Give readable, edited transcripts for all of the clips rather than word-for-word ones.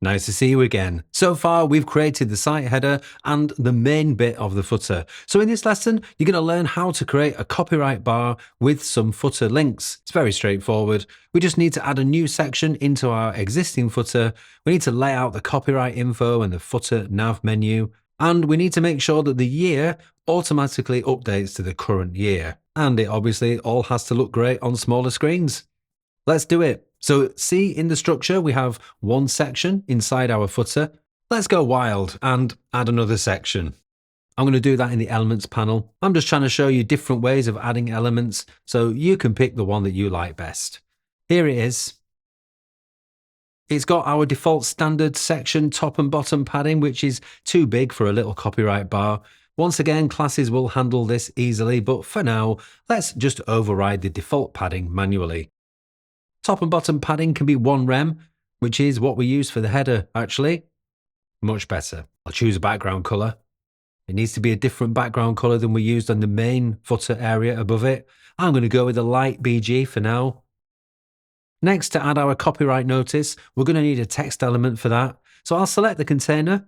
Nice to see you again. So far, we've created the site header and the main bit of the footer. So in this lesson, you're going to learn how to create a copyright bar with some footer links. It's very straightforward. We just need to add a new section into our existing footer. We need to lay out the copyright info and the footer nav menu. And we need to make sure that the year automatically updates to the current year. And it obviously all has to look great on smaller screens. Let's do it. So see, in the structure, we have one section inside our footer. Let's go wild and add another section. I'm going to do that in the elements panel. I'm just trying to show you different ways of adding elements, so you can pick the one that you like best. Here it is. It's got our default standard section top and bottom padding, which is too big for a little copyright bar. Once again, classes will handle this easily, but for now, let's just override the default padding manually. Top and bottom padding can be 1 rem, which is what we use for the header, actually. Much better. I'll choose a background color. It needs to be a different background color than we used on the main footer area above it. I'm going to go with a light BG for now. Next, to add our copyright notice, we're going to need a text element for that. So I'll select the container,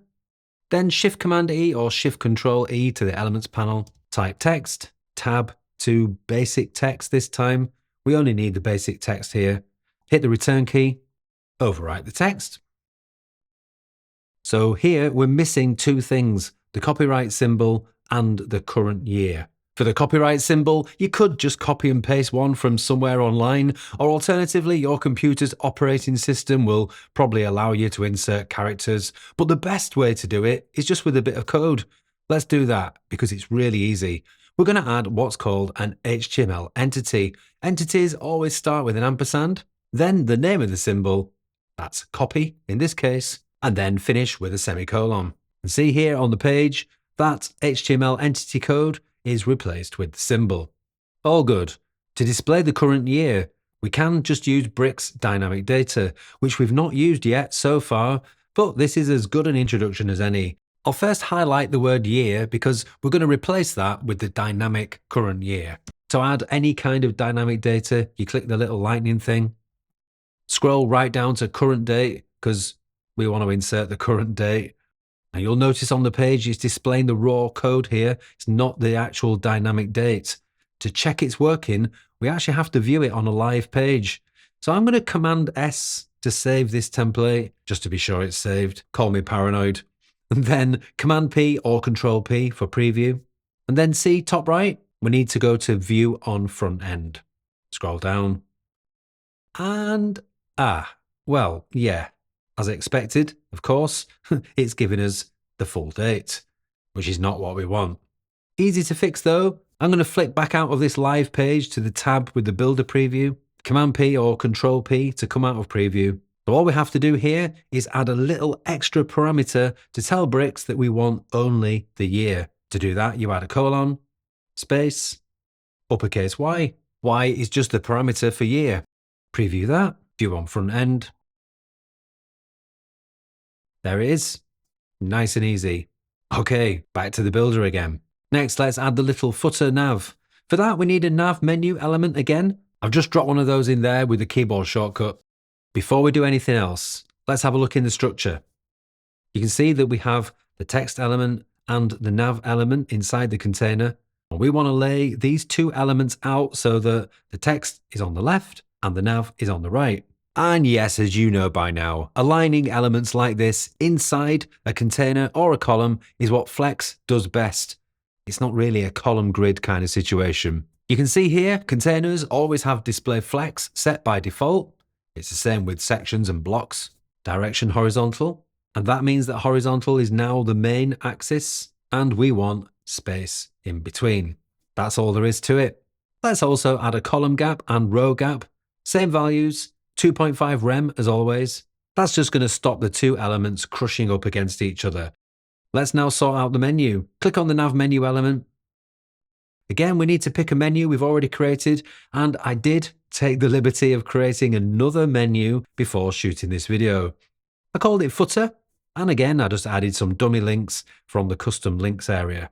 then Shift-Command-E or Shift-Control-E to the elements panel. Type text, tab to basic text this time. We only need the basic text here. Hit the return key, overwrite the text. So here we're missing 2 things, the copyright symbol and the current year. For the copyright symbol, you could just copy and paste one from somewhere online, or alternatively, your computer's operating system will probably allow you to insert characters. But the best way to do it is just with a bit of code. Let's do that because it's really easy. We're going to add what's called an HTML entity. Entities always start with an ampersand, then the name of the symbol, that's copy in this case, and then finish with a semicolon. And see here on the page, that HTML entity code is replaced with the symbol. All good. To display the current year, we can just use Bricks dynamic data, which we've not used yet so far, but this is as good an introduction as any. I'll first highlight the word year because we're going to replace that with the dynamic current year. To add any kind of dynamic data, you click the little lightning thing, scroll right down to current date because we want to insert the current date. And you'll notice on the page it's displaying the raw code here. It's not the actual dynamic date. To check it's working, we actually have to view it on a live page. So I'm going to Command S to save this template, just to be sure it's saved. Call me paranoid. And then Command P or Control P for preview. And then see top right, we need to go to View on Front End. Scroll down. And, well, yeah, as expected, of course, it's giving us the full date, which is not what we want. Easy to fix though. I'm going to flick back out of this live page to the tab with the Builder preview. Command P or Control P to come out of preview. So all we have to do here is add a little extra parameter to tell Bricks that we want only the year. To do that, you add a colon, space, uppercase Y. Y is just the parameter for year. Preview that, view on front end. There it is. Nice and easy. Okay, back to the Builder again. Next, let's add the little footer nav. For that, we need a nav menu element again. I've just dropped one of those in there with the keyboard shortcut. Before we do anything else, let's have a look in the structure. You can see that we have the text element and the nav element inside the container. And we want to lay these 2 elements out so that the text is on the left and the nav is on the right. And yes, as you know by now, aligning elements like this inside a container or a column is what Flex does best. It's not really a column grid kind of situation. You can see here, containers always have display flex set by default. It's the same with sections and blocks. Direction horizontal, and that means that horizontal is now the main axis, and we want space in between. That's all there is to it. Let's also add a column gap and row gap. Same values, 2.5 rem as always. That's just going to stop the 2 elements crushing up against each other. Let's now sort out the menu. Click on the nav menu element. Again, we need to pick a menu we've already created, and I did take the liberty of creating another menu before shooting this video. I called it Footer, and again, I just added some dummy links from the custom links area.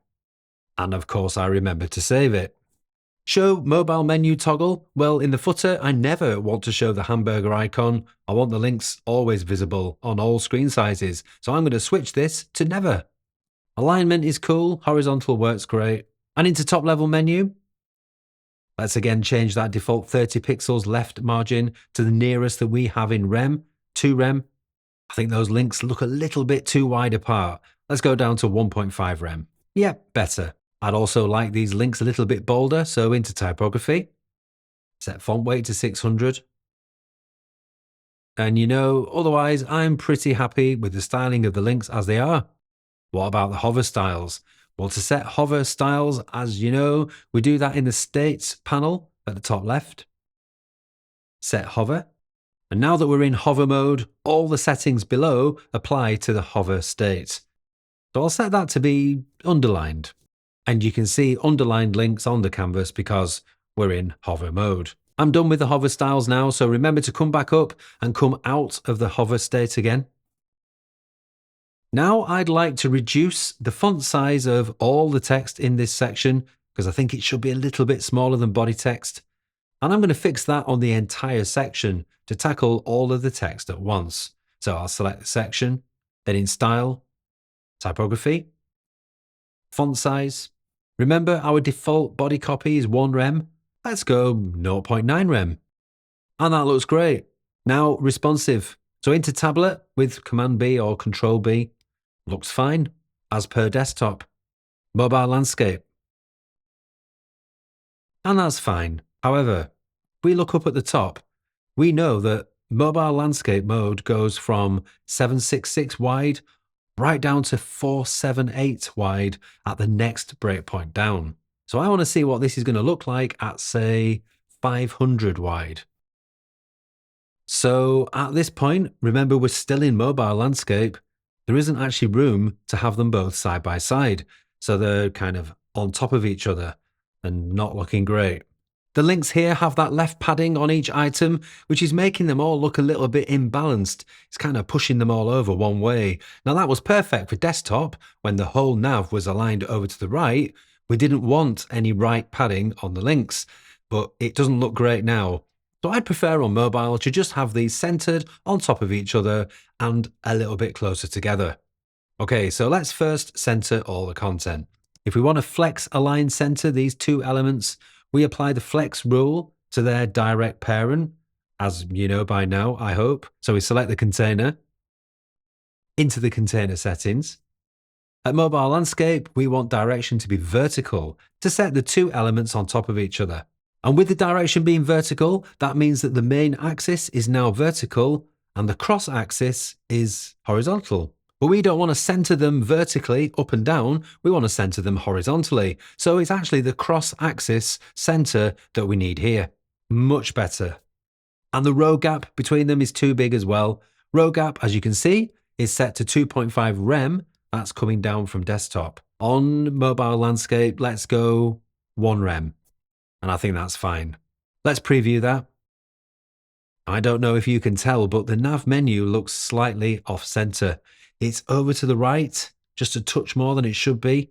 And of course, I remembered to save it. Show mobile menu toggle. Well, in the footer, I never want to show the hamburger icon. I want the links always visible on all screen sizes. So I'm going to switch this to never. Alignment is cool. Horizontal works great. And into top level menu. Let's again change that default 30 pixels left margin to the nearest that we have in rem, 2 rem. I think those links look a little bit too wide apart. Let's go down to 1.5 rem. Yep, better. I'd also like these links a little bit bolder, so into typography. Set font weight to 600. And otherwise I'm pretty happy with the styling of the links as they are. What about the hover styles? Well, to set hover styles, as you know, we do that in the States panel at the top left. Set hover. And now that we're in hover mode, all the settings below apply to the hover state. So I'll set that to be underlined. And you can see underlined links on the canvas because we're in hover mode. I'm done with the hover styles now, so remember to come back up and come out of the hover state again. Now I'd like to reduce the font size of all the text in this section because I think it should be a little bit smaller than body text. And I'm going to fix that on the entire section to tackle all of the text at once. So I'll select the section, then in style, typography, font size. Remember our default body copy is 1 rem. Let's go 0.9 rem. And that looks great. Now responsive. So into tablet with Command B or Control B. Looks fine, as per desktop. Mobile landscape. And that's fine. However, if we look up at the top, we know that mobile landscape mode goes from 766 wide right down to 478 wide at the next breakpoint down. So I want to see what this is going to look like at, say, 500 wide. So at this point, remember we're still in mobile landscape. There isn't actually room to have them both side by side. So they're kind of on top of each other and not looking great. The links here have that left padding on each item, which is making them all look a little bit imbalanced. It's kind of pushing them all over one way. Now that was perfect for desktop when the whole nav was aligned over to the right. We didn't want any right padding on the links, but it doesn't look great now. So I'd prefer on mobile to just have these centered on top of each other and a little bit closer together. Okay, so let's first center all the content. If we want to flex align center these two elements, we apply the flex rule to their direct parent, as you know by now, I hope. So we select the container, into the container settings. At mobile landscape, we want direction to be vertical to set the two elements on top of each other. And with the direction being vertical, that means that the main axis is now vertical and the cross axis is horizontal. But we don't want to center them vertically up and down, we want to center them horizontally. So it's actually the cross axis center that we need here. Much better. And the row gap between them is too big as well. Row gap, as you can see, is set to 2.5 rem. That's coming down from desktop. On mobile landscape, let's go 1 rem. And I think that's fine. Let's preview that. I don't know if you can tell, but the nav menu looks slightly off center. It's over to the right, just a touch more than it should be.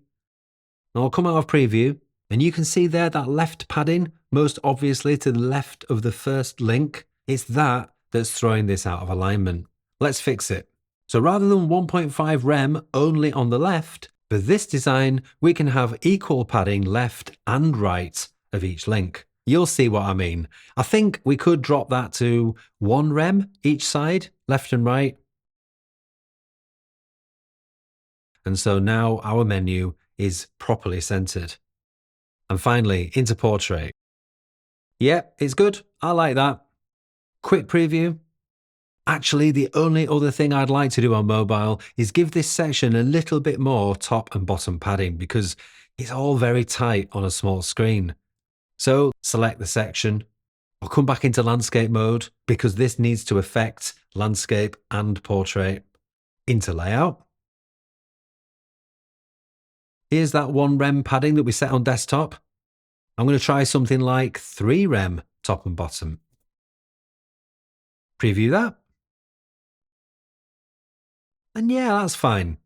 Now I'll come out of preview, and you can see there that left padding, most obviously to the left of the first link. It's that that's throwing this out of alignment. Let's fix it. So rather than 1.5 rem only on the left, for this design, we can have equal padding left and right of each link. You'll see what I mean. I think we could drop that to 1 rem each side, left and right. And so now our menu is properly centered. And finally, into portrait. Yep, it's good. I like that. Quick preview. Actually, the only other thing I'd like to do on mobile is give this section a little bit more top and bottom padding because it's all very tight on a small screen. So select the section. I'll come back into landscape mode because this needs to affect landscape and portrait. Into layout. Here's that 1 rem padding that we set on desktop. I'm going to try something like 3 rem top and bottom. Preview that. And yeah, that's fine.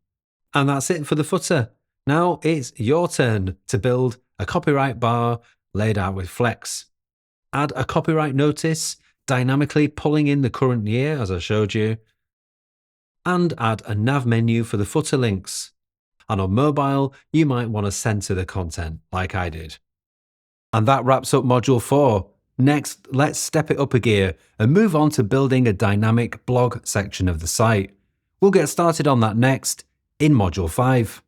And that's it for the footer. Now it's your turn to build a copyright bar laid out with flex. Add a copyright notice, dynamically pulling in the current year as I showed you. And add a nav menu for the footer links. And on mobile, you might want to center the content like I did. And that wraps up Module 4. Next, let's step it up a gear and move on to building a dynamic blog section of the site. We'll get started on that next in Module 5.